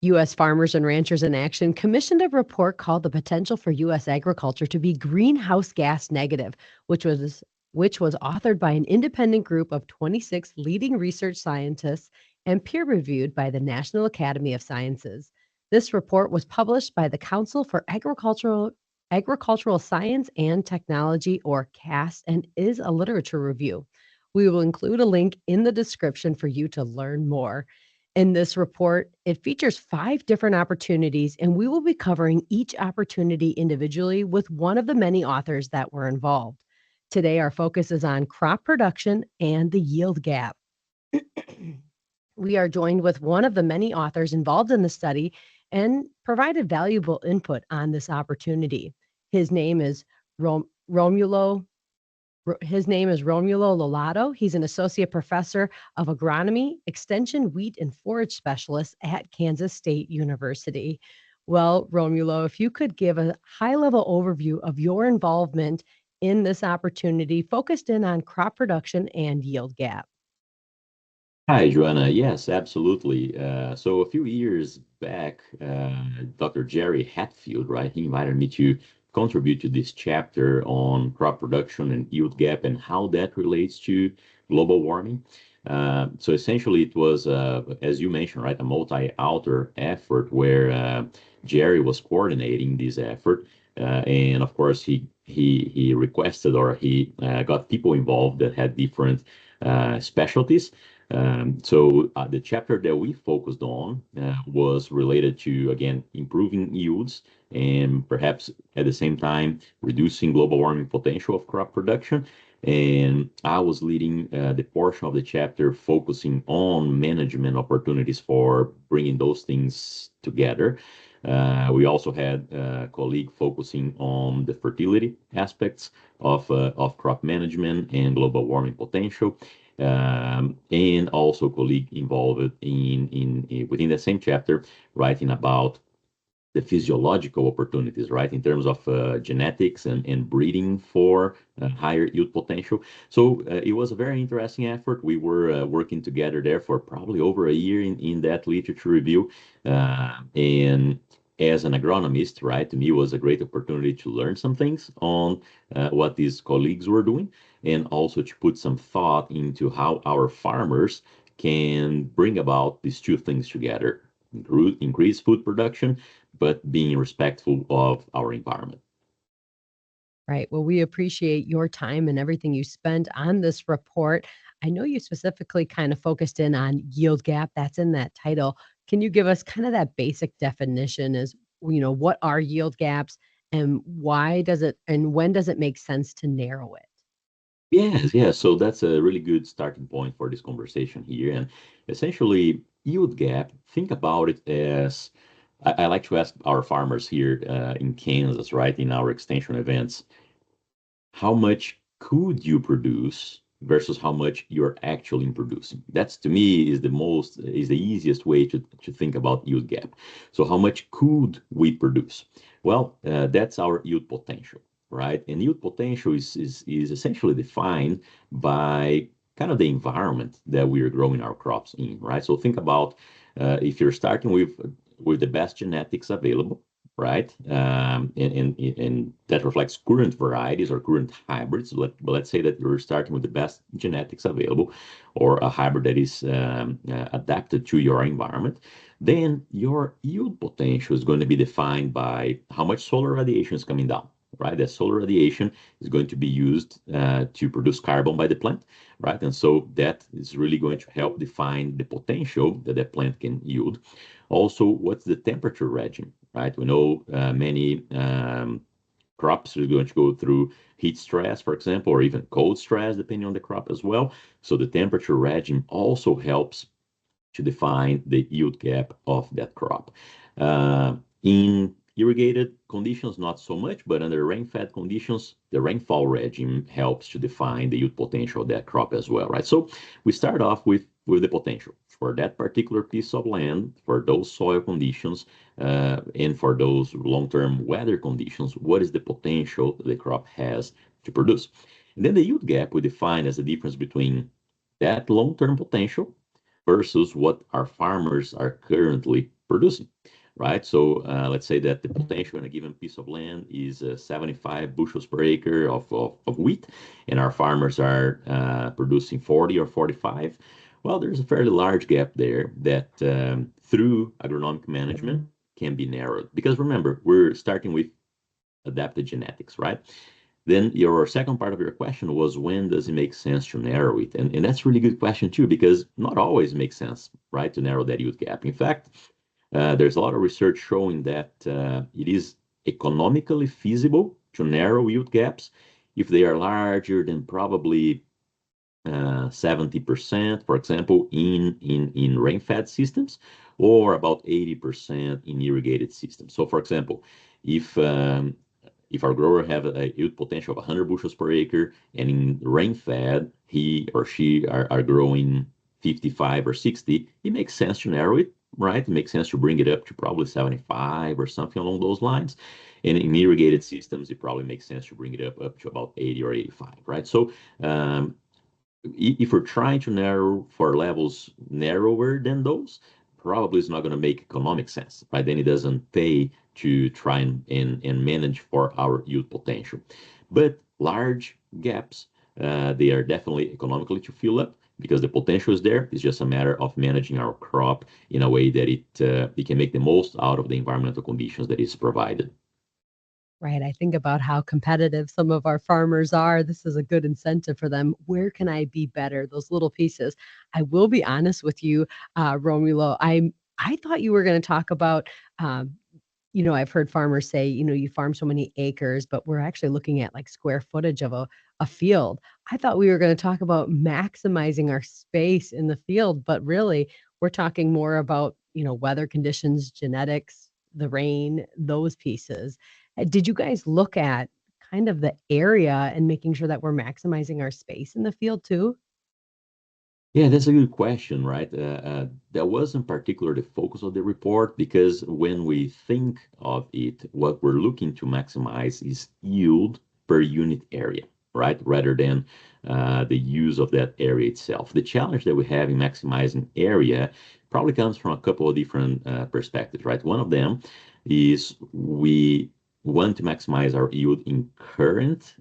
U.S. Farmers and Ranchers in Action commissioned a report called The Potential for U.S. Agriculture to be Greenhouse Gas Negative, which was which was authored by an independent group of 26 leading research scientists and peer-reviewed by the National Academy of Sciences. This report was published by the Council for Agricultural Science and Technology, or CAST, and is a literature review. We will include a link in the description for you to learn more. In this report, it features 5 different opportunities, and we will be covering each opportunity individually with one of the many authors that were involved. Today, our focus is on crop production and the yield gap. We are joined with one of the many authors involved in the study and provided valuable input on this opportunity. His name is Romulo Lollato. He's an associate professor of agronomy, extension, wheat, and forage specialist at Kansas State University. Well, Romulo, if you could give a high-level overview of your involvement in this opportunity focused in on crop production and yield gap. Hi, Joanna. Yes, absolutely. So a few years back, Dr. Jerry Hatfield, right, he invited me to contribute to this chapter on crop production and yield gap and how that relates to global warming. So essentially, it was, as you mentioned, right, a multi-author effort where Jerry was coordinating this effort, and of course, he requested or he got people involved that had different specialties. So the chapter that we focused on was related to, again, improving yields and perhaps at the same time reducing global warming potential of crop production. And I was leading the portion of the chapter focusing on management opportunities for bringing those things together. We also had a colleague focusing on the fertility aspects of crop management and global warming potential. And also colleague involved in within the same chapter writing about the physiological opportunities, right, in terms of genetics and breeding for higher yield potential. So it was a very interesting effort. We were working together there for probably over a year in that literature review. And as an agronomist, right, to me, it was a great opportunity to learn some things on what these colleagues were doing, and also to put some thought into how our farmers can bring about these two things together: increase food production, but being respectful of our environment. Right. Well, we appreciate your time and everything you spent on this report. I know you specifically kind of focused in on yield gap. That's in that title. Can you give us kind of that basic definition as, what are yield gaps and why does it and when does it make sense to narrow it? Yes, yes. So that's a really good starting point for this conversation here. And essentially, yield gap, think about it as I like to ask our farmers here in Kansas, right, in our extension events, how much could you produce versus how much you're actually producing. That's, to me, is the easiest way to think about yield gap. So how much could we produce? Well, that's our yield potential, right? And yield potential is essentially defined by kind of the environment that we are growing our crops in, right? So think about if you're starting with the best genetics available, right? And that reflects current varieties or current hybrids. But let's say that you're starting with the best genetics available, or a hybrid that is adapted to your environment. Then your yield potential is going to be defined by how much solar radiation is coming down. Right, that solar radiation is going to be used to produce carbon by the plant, right? And so that is really going to help define the potential that the plant can yield. Also, what's the temperature regime, right? We know many crops are going to go through heat stress, for example, or even cold stress, depending on the crop as well. So the temperature regime also helps to define the yield gap of that crop. In irrigated conditions, not so much, but under rain-fed conditions, the rainfall regime helps to define the yield potential of that crop as well, right? So we start off with the potential for that particular piece of land, for those soil conditions, and for those long-term weather conditions. What is the potential the crop has to produce? And then the yield gap we define as the difference between that long-term potential versus what our farmers are currently producing, right? So let's say that the potential in a given piece of land is 75 bushels per acre of wheat, and our farmers are producing 40 or 45. Well, there's a fairly large gap there that through agronomic management can be narrowed. Because remember, we're starting with adapted genetics, right? Then your second part of your question was when does it make sense to narrow it? And that's a really good question too, because not always makes sense, right, to narrow that yield gap. In fact, there's a lot of research showing that it is economically feasible to narrow yield gaps if they are larger than probably 70%, for example, in rain-fed systems, or about 80% in irrigated systems. So, for example, if if our grower have a yield potential of 100 bushels per acre, and in rain-fed he or she are growing 55 or 60, it makes sense to narrow it, right? It makes sense to bring it up to probably 75 or something along those lines. And in irrigated systems, it probably makes sense to bring it up to about 80 or 85, right? So if we're trying to narrow for levels narrower than those, probably it's not going to make economic sense, right? Then it doesn't pay to try and manage for our yield potential. But large gaps, they are definitely economically to fill up because the potential is there. It's just a matter of managing our crop in a way that it can make the most out of the environmental conditions that is provided. Right. I think about how competitive some of our farmers are. This is a good incentive for them. Where can I be better? Those little pieces. I will be honest with you, Romulo. I thought you were going to talk about um, I've heard farmers say, you farm so many acres, but we're actually looking at like square footage of a field. I thought we were going to talk about maximizing our space in the field, but really we're talking more about, weather conditions, genetics, the rain, those pieces. Did you guys look at kind of the area and making sure that we're maximizing our space in the field too? Yeah, that's a good question, right? That was in particular the focus of the report because when we think of it, what we're looking to maximize is yield per unit area, right? Rather than the use of that area itself. The challenge that we have in maximizing area probably comes from a couple of different perspectives, right? One of them is we want to maximize our yield in current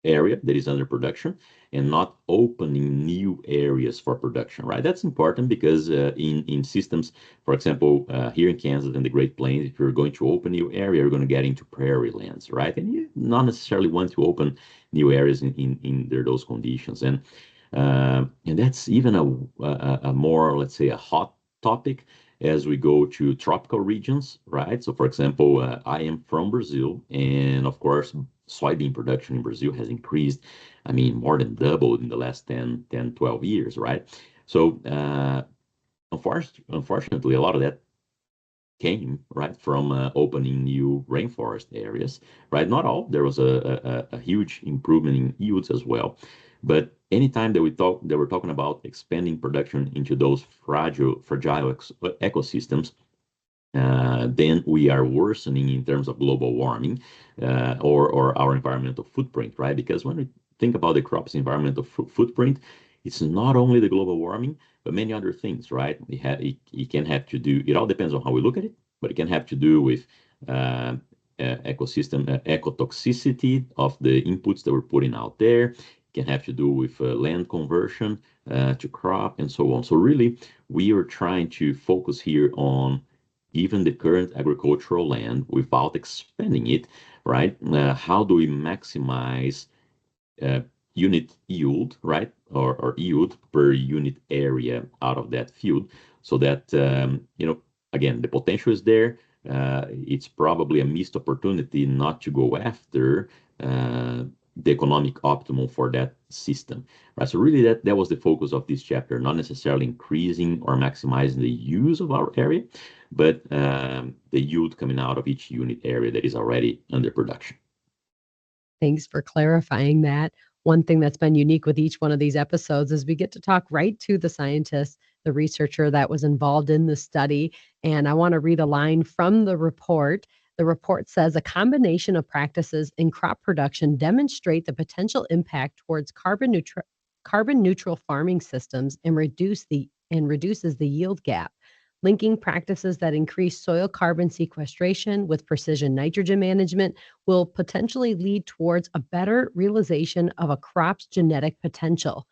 area that is under production and not opening new areas for production, right? That's important because in systems, for example, here in Kansas and the Great Plains, if you're going to open new area, you're going to get into prairie lands, right? And you not necessarily want to open new areas in those conditions. And that's even a more, let's say, a hot topic as we go to tropical regions, right? So, for example, I am from Brazil, and of course, soybean production in Brazil has increased, I mean, more than doubled in the last 12 years, right? So, unfortunately, a lot of that came right from opening new rainforest areas, right? Not all. There was a huge improvement in yields as well, but anytime that we're talking about expanding production into those fragile ecosystems, then we are worsening in terms of global warming or our environmental footprint, right? Because when we think about the crop's environmental footprint, it's not only the global warming, but many other things, right? It can have to do, it all depends on how we look at it, but it can have to do with ecosystem ecotoxicity of the inputs that we're putting out there. It can have to do with land conversion to crop and so on. So really, we are trying to focus here on even the current agricultural land without expanding it, right? How do we maximize uh, unit yield, right? Or yield per unit area out of that field so that, again, the potential is there. It's probably a missed opportunity not to go after the economic optimum for that system, right? So really that was the focus of this chapter, not necessarily increasing or maximizing the use of our area, but the yield coming out of each unit area that is already under production. Thanks for clarifying that. One thing that's been unique with each one of these episodes is we get to talk right to the scientist, the researcher that was involved in the study. And I want to read a line from the report. The report says a combination of practices in crop production demonstrate the potential impact towards carbon neutral farming systems and reduces the yield gap. Linking practices that increase soil carbon sequestration with precision nitrogen management will potentially lead towards a better realization of a crop's genetic potential.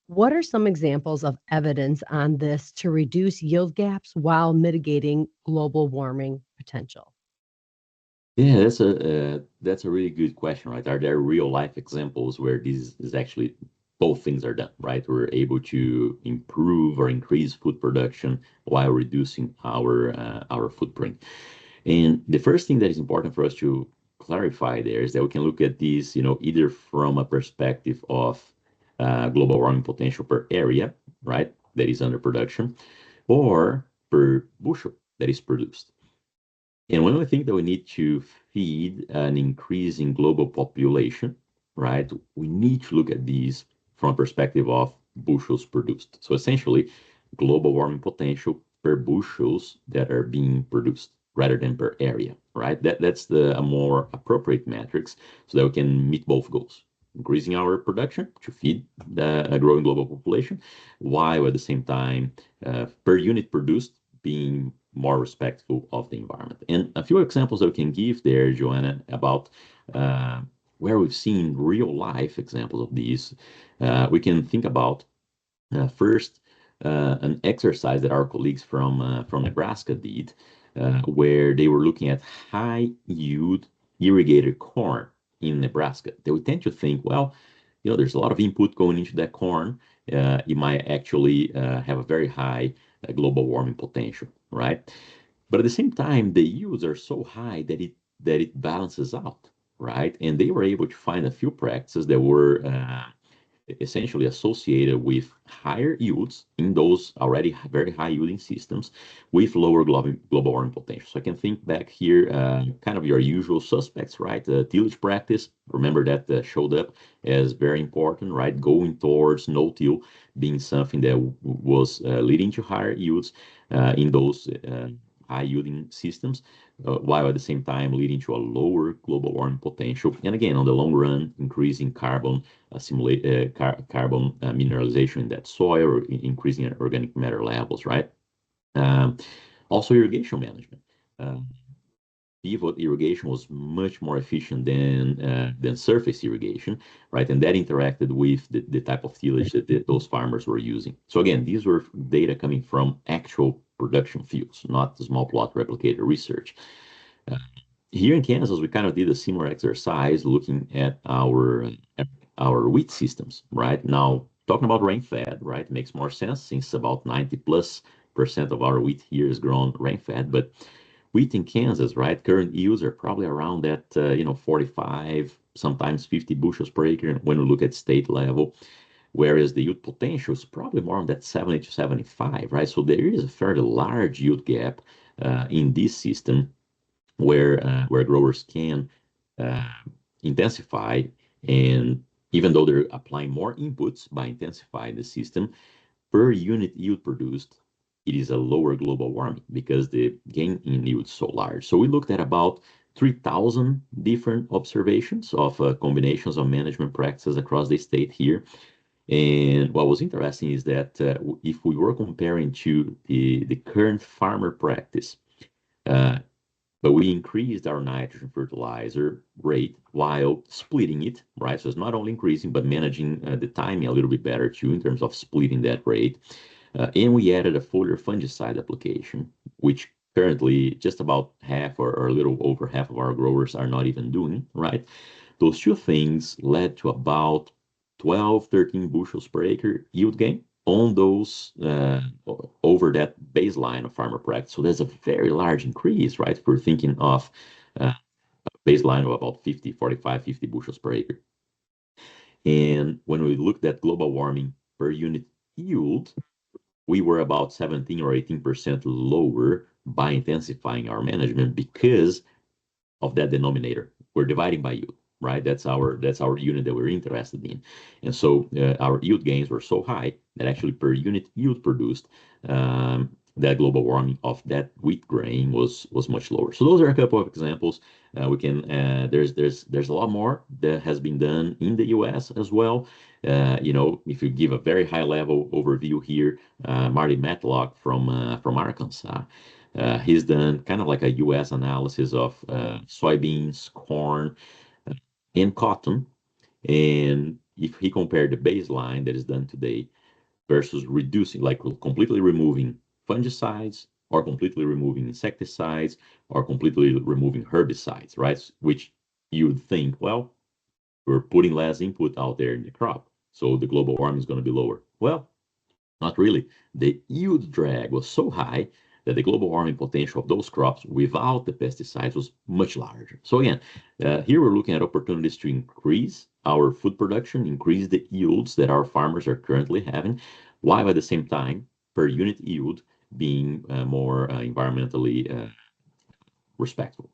What are some examples of evidence on this to reduce yield gaps while mitigating global warming potential? Yeah, that's a really good question, right? Are there real life examples where this is actually both things are done, right? We're able to improve or increase food production while reducing our footprint. And the first thing that is important for us to clarify there is that we can look at these, either from a perspective of global warming potential per area, right, that is under production, or per bushel that is produced. And when we think that we need to feed an increasing global population, right, we need to look at these from a perspective of bushels produced. So essentially, global warming potential per bushels that are being produced rather than per area, right? That's a more appropriate metrics so that we can meet both goals. Increasing our production to feed a growing global population, while at the same time, per unit produced, being more respectful of the environment. And a few examples that we can give there, Joanna, about where we've seen real life examples of these. We can think about first an exercise that our colleagues from Nebraska did, where they were looking at high yield irrigated corn in Nebraska. They would tend to think, well, there's a lot of input going into that corn. It might actually have a very high global warming potential, right? But at the same time, the yields are so high that it balances out, right? And they were able to find a few practices that were essentially associated with higher yields in those already very high yielding systems with lower global warming potential. So I can think back here, kind of your usual suspects, right? Tillage practice, remember that showed up as very important, right? Going towards no-till being something that was leading to higher yields in those high yielding systems, while at the same time leading to a lower global warming potential. And again, on the long run, increasing carbon carbon mineralization in that soil, or increasing organic matter levels, right? Um, Also, irrigation management. Pivot irrigation was much more efficient than surface irrigation, right? And that interacted with the type of tillage that those farmers were using. So again, these were data coming from actual production fields, not the small plot replicator research. Uh, Here in Kansas, we kind of did a similar exercise looking at our wheat systems, right? Now, talking about rain-fed, right, makes more sense since about 90+% of our wheat here is grown rain-fed. But wheat in Kansas, right, current yields are probably around that, 45, sometimes 50 bushels per acre when we look at state level, whereas the yield potential is probably more on that 70 to 75, right? So there is a fairly large yield gap in this system where growers can uh, intensify, and even though they're applying more inputs by intensifying the system, per unit yield produced, it is a lower global warming because the gain in yield is so large. So we looked at about 3,000 different observations of combinations of management practices across the state here. And what was interesting is that if we were comparing to the current farmer practice, uh, but we increased our nitrogen fertilizer rate while splitting it, right? So it's not only increasing, but managing the timing a little bit better too in terms of splitting that rate. And we added a foliar fungicide application, which currently just about half or a little over half of our growers are not even doing, right? Those two things led to about 12, 13 bushels per acre yield gain on those over that baseline of farmer practice. So there's a very large increase, right? If we're thinking of uh, a baseline of about 50, 45, 50 bushels per acre. And when we looked at global warming per unit yield, we were about 17 or 18% lower by intensifying our management because of that denominator. We're dividing by yield, right? That's our unit that we're interested in. And so our yield gains were so high that actually per unit yield produced, that global warming of that wheat grain was much lower. So those are a couple of examples. We can there's a lot more that has been done in the U.S. as well. If you give a very high level overview here, Marty Matlock from Arkansas, he's done kind of like a U.S. analysis of soybeans, corn, and cotton, and if he compared the baseline that is done today versus reducing, like completely removing fungicides or completely removing insecticides or completely removing herbicides, right? Which you would think, well, we're putting less input out there in the crop, so the global warming is going to be lower. Well, not really. The yield drag was so high that the global warming potential of those crops without the pesticides was much larger. So again, here we're looking at opportunities to increase our food production, increase the yields that our farmers are currently having, while at the same time, per unit yield being more environmentally respectful.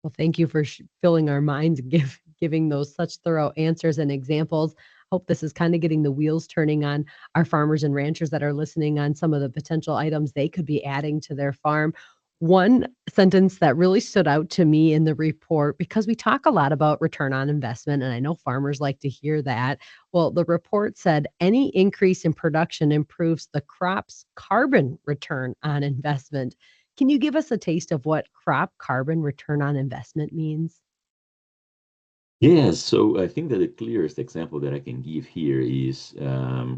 Well, thank you for filling our minds and giving those such thorough answers and examples. Hope this is kind of getting the wheels turning on our farmers and ranchers that are listening on some of the potential items they could be adding to their farm. One sentence that really stood out to me in the report, because we talk a lot about return on investment, and I know farmers like to hear that. Well, the report said any increase in production improves the crop's carbon return on investment. Can you give us a taste of what crop carbon return on investment means? Yes, so I think that the clearest example that I can give here is a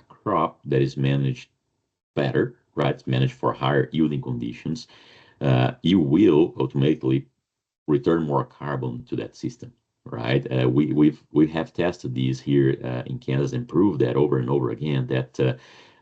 crop that is managed better, right? It's managed for higher yielding conditions. You will ultimately return more carbon to that system, right? We have tested these here in Kansas and proved that over and over again that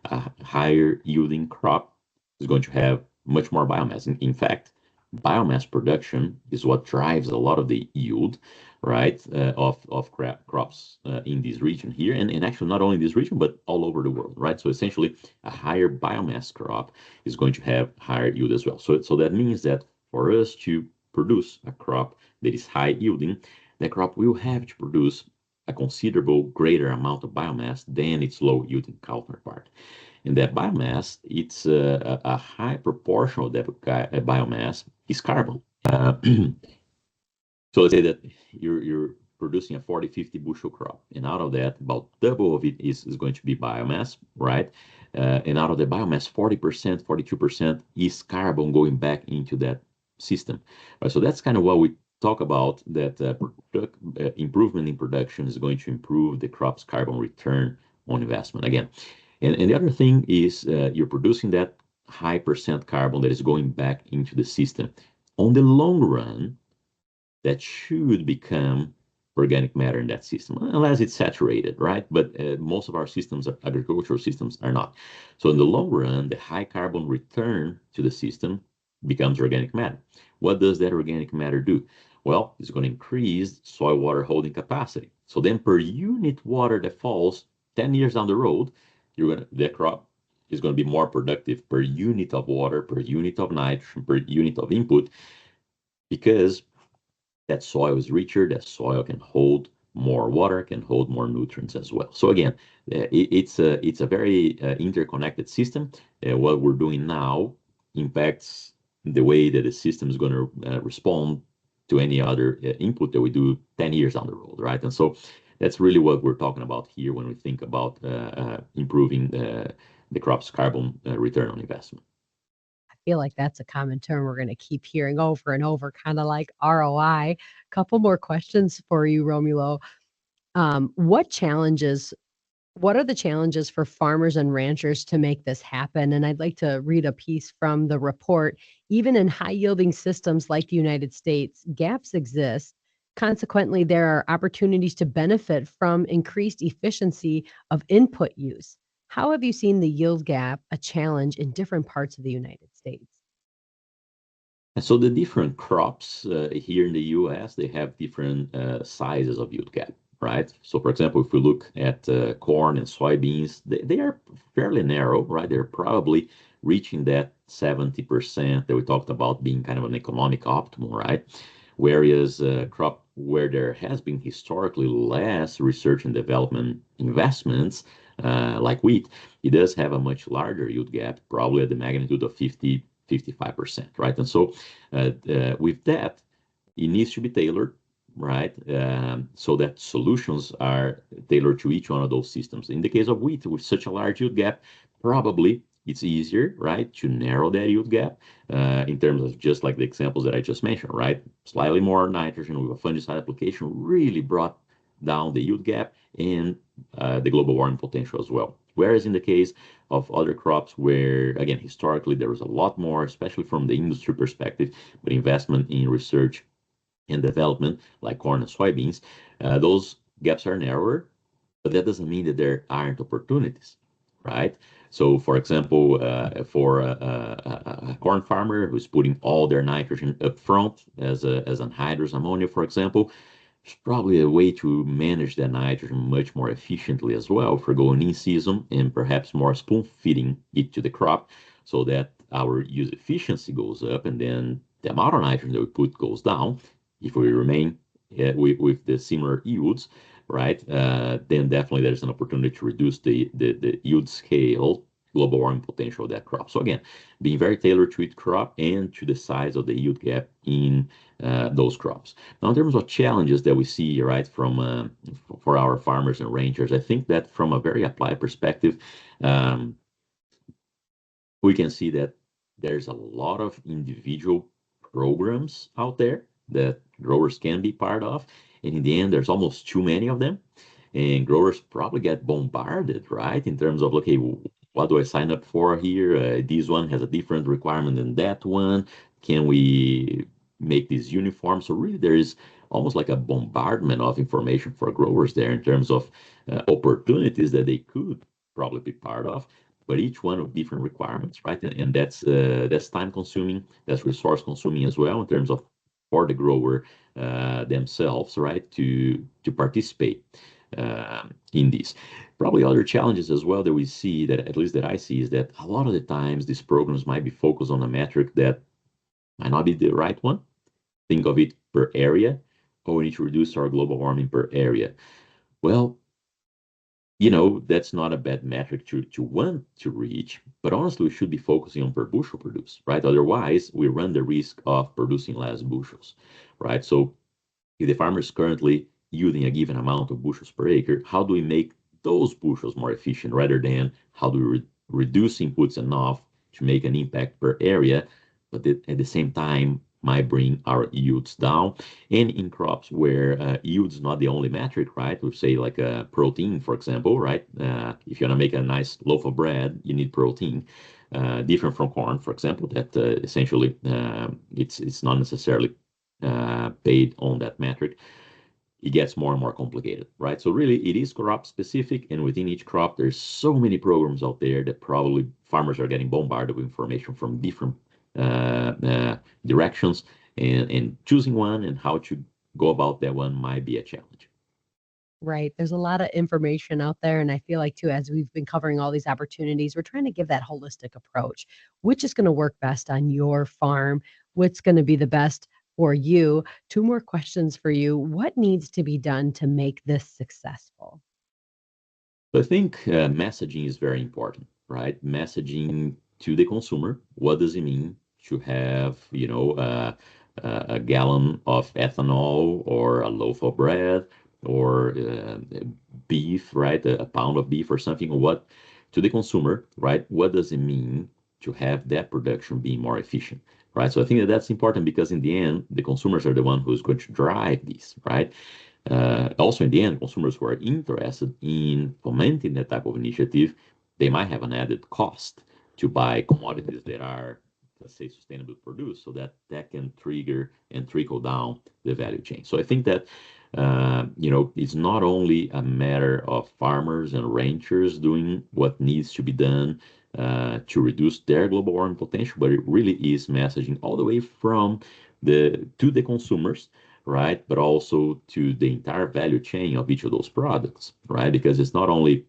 a higher yielding crop is going to have much more biomass. In fact, biomass production is what drives a lot of the yield, right, of crops in this region here, and actually not only in this region but all over the world, right? So essentially, a higher biomass crop is going to have higher yield as well. So that means that for us to produce a crop that is high yielding, that crop will have to produce a considerable greater amount of biomass than its low yielding counterpart. And that biomass, it's a high proportion of that biomass is carbon. So let's say that you're producing a 40, 50 bushel crop, and out of that, about double of it is going to be biomass, right? And out of the biomass, 40%, 42% is carbon going back into that system. Right? So that's kind of what we talk about, that improvement in production is going to improve the crop's carbon return on investment. Again, and the other thing is you're producing that high percent carbon that is going back into the system. On the long run, that should become organic matter in that system, unless it's saturated, right? But most of our systems, agricultural systems, are not. So in the long run, the high carbon return to the system becomes organic matter. What does that organic matter do? Well, it's going to increase soil water holding capacity. So then per unit water that falls 10 years down the road, the crop is going to be more productive per unit of water, per unit of nitrogen, per unit of input, because that soil is richer, that soil can hold more water, can hold more nutrients as well. So again, it's a very interconnected system. What we're doing now impacts the way that the system is going to respond to any other input that we do 10 years down the road, right? And so that's really what we're talking about here when we think about improving the crop's carbon return on investment. I feel like that's a common term we're going to keep hearing over and over, kind of like ROI. Couple more questions for you, Romulo. What challenges What are the challenges for farmers and ranchers to make this happen? And I'd like to read a piece from the report. Even in high yielding systems like the United States, gaps exist. Consequently, there are opportunities to benefit from increased efficiency of input use. How have you seen the yield gap a challenge in different parts of the United States? And so the different crops here in the US, they have different sizes of yield gap, right? So for example, if we look at corn and soybeans, they are fairly narrow, right? They're probably reaching that 70% that we talked about being kind of an economic optimum, right? Whereas crop where there has been historically less research and development investments, like wheat, it does have a much larger yield gap, probably at the magnitude of 50, 55%, right? And so with that, it needs to be tailored, right? So that solutions are tailored to each one of those systems. In the case of wheat, with such a large yield gap, probably it's easier, right, to narrow that yield gap in terms of just like the examples that I just mentioned, right? Slightly more nitrogen with a fungicide application really brought down the yield gap and the global warming potential as well. Whereas in the case of other crops where, again, historically there was a lot more, especially from the industry perspective, but investment in research and development, like corn and soybeans, those gaps are narrower, but that doesn't mean that there aren't opportunities, right? So, for example, for a corn farmer who's putting all their nitrogen up front as anhydrous ammonia, for example, there's probably a way to manage that nitrogen much more efficiently as well for going in season and perhaps more spoon feeding it to the crop so that our use efficiency goes up and then the amount of nitrogen that we put goes down. If we remain with the similar yields, right, then definitely there's an opportunity to reduce the yield scale global warming potential of that crop. So again, being very tailored to each crop and to the size of the yield gap in those crops. Now, in terms of challenges that we see, right, from for our farmers and ranchers, I think that from a very applied perspective, um, we can see that there's a lot of individual programs out there that growers can be part of, and in the end, there's almost too many of them, and growers probably get bombarded, right, in terms of okay, what do I sign up for here? This one has a different requirement than that one. Can we make this uniform? So really, there is almost like a bombardment of information for growers there in terms of opportunities that they could probably be part of, but each one with different requirements, right? And that's time consuming, that's resource consuming as well in terms of for the grower themselves, right? To participate in this. Probably other challenges as well that we see that at least that I see is that a lot of the times these programs might be focused on a metric that might not be the right one. Think of it per area. Oh, we need to reduce our global warming per area. Well, that's not a bad metric to want to reach, but honestly, we should be focusing on per bushel produced, right? Otherwise, we run the risk of producing less bushels, right? So if the farmer is currently yielding a given amount of bushels per acre, how do we make those bushels more efficient rather than how do we reduce inputs enough to make an impact per area, but at the same time might bring our yields down. And in crops where yield is not the only metric, right? We say like protein, for example, right? If you want to make a nice loaf of bread, you need protein. Different from corn, for example, that essentially it's not necessarily paid on that metric. It gets more and more complicated, right? So really, it is crop specific, and within each crop, there's so many programs out there that probably farmers are getting bombarded with information from different directions, and choosing one and how to go about that one might be a challenge. Right. There's a lot of information out there. And I feel like, too, as we've been covering all these opportunities, we're trying to give that holistic approach, which is going to work best on your farm, what's going to be the best for you. Two more questions for you. What needs to be done to make this successful? So I think messaging is very important, right? Messaging to the consumer. What does it mean to have, a gallon of ethanol or a loaf of bread or beef, right? A pound of beef or something. What to the consumer, right? What does it mean to have that production being more efficient, right? So I think that that's important because in the end, the consumers are the one who's going to drive this, right? Also, in the end, consumers who are interested in fomenting that type of initiative, they might have an added cost to buy commodities that are, let's say, sustainably produced, so that can trigger and trickle down the value chain. So I think that it's not only a matter of farmers and ranchers doing what needs to be done to reduce their global warming potential, but it really is messaging all the way from to the consumers, right? But also to the entire value chain of each of those products, right? Because it's not only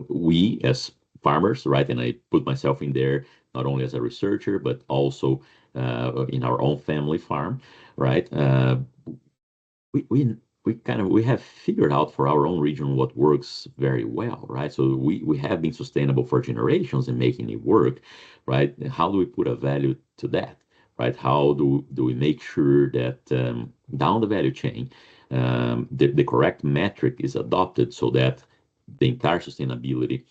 we as farmers, right? And I put myself in there not only as a researcher, but also in our own family farm, right? We we have figured out for our own region what works very well, right? So we have been sustainable for generations and making it work, right? How do we put a value to that, right? How do we make sure that down the value chain, the correct metric is adopted so that the entire sustainability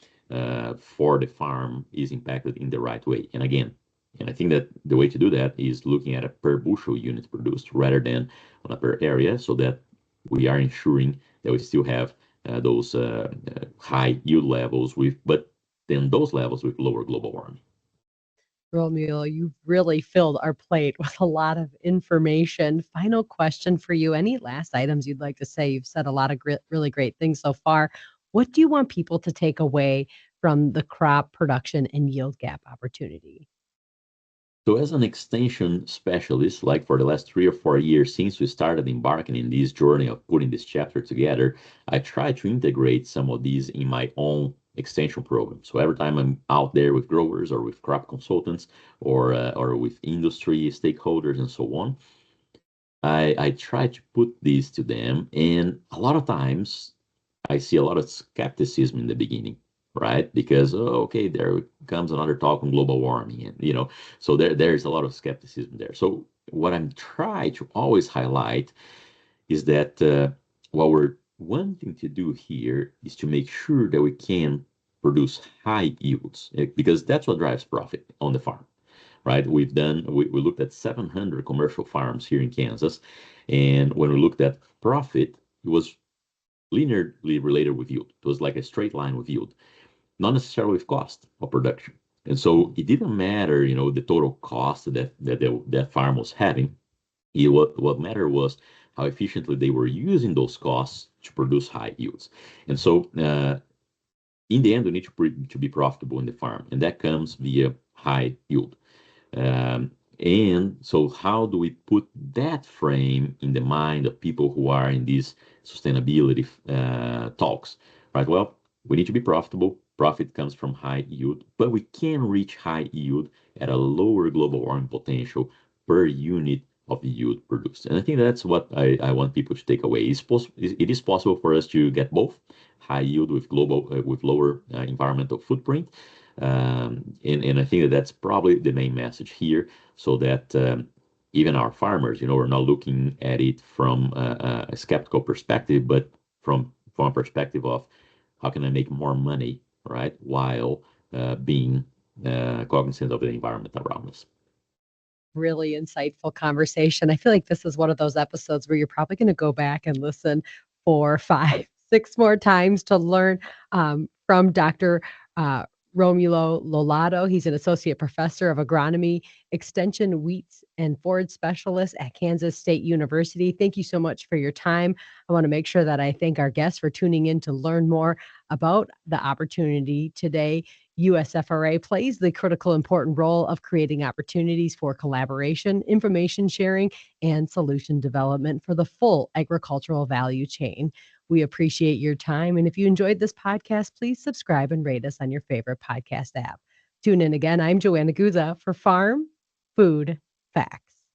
for the farm is impacted in the right way? And again, and I think that the way to do that is looking at a per bushel unit produced rather than on a per area, so that we are ensuring that we still have those high yield levels with, but then those levels with lower global warming. Romulo, you've really filled our plate with a lot of information. Final question for you. Any last items you'd like to say? You've said a lot of really great things so far. What do you want people to take away from the crop production and yield gap opportunity? So as an extension specialist, like for the last 3 or 4 years since we started embarking in this journey of putting this chapter together, I try to integrate some of these in my own extension program. So every time I'm out there with growers or with crop consultants or with industry stakeholders and so on, I try to put these to them. And a lot of times I see a lot of skepticism in the beginning, right? Because okay, there comes another talk on global warming, and so there's a lot of skepticism there. So what I'm trying to always highlight is that what we're wanting to do here is to make sure that we can produce high yields, because that's what drives profit on the farm, right? We looked at 700 commercial farms here in Kansas, and when we looked at profit, it was linearly related with yield. It was like a straight line with yield, not necessarily with cost of production. And so it didn't matter, the total cost that farm was having. What mattered was how efficiently they were using those costs to produce high yields. And so in the end, we need to be profitable in the farm, and that comes via high yield. And so how do we put that frame in the mind of people who are in these sustainability talks, right? Well, we need to be profitable. Profit comes from high yield, but we can reach high yield at a lower global warming potential per unit of the yield produced. And I think that's what I want people to take away. It is possible for us to get both high yield with with lower environmental footprint. And I think that that's probably the main message here, so that even our farmers, are not looking at it from a skeptical perspective, but from a perspective of how can I make more money, right, while being cognizant of the environment around us. Really insightful conversation. I feel like this is one of those episodes where you're probably going to go back and listen 4, 5, 6 more times to learn from Dr. Uh, Romulo Lollato. He's an associate professor of agronomy, extension, wheats, and forage specialist at Kansas State University. Thank you so much for your time. I want to make sure that I thank our guests for tuning in to learn more about the opportunity today. USFRA plays the critical important role of creating opportunities for collaboration, information sharing, and solution development for the full agricultural value chain. We appreciate your time. And if you enjoyed this podcast, please subscribe and rate us on your favorite podcast app. Tune in again. I'm Joanna Guza for Farm Food Facts.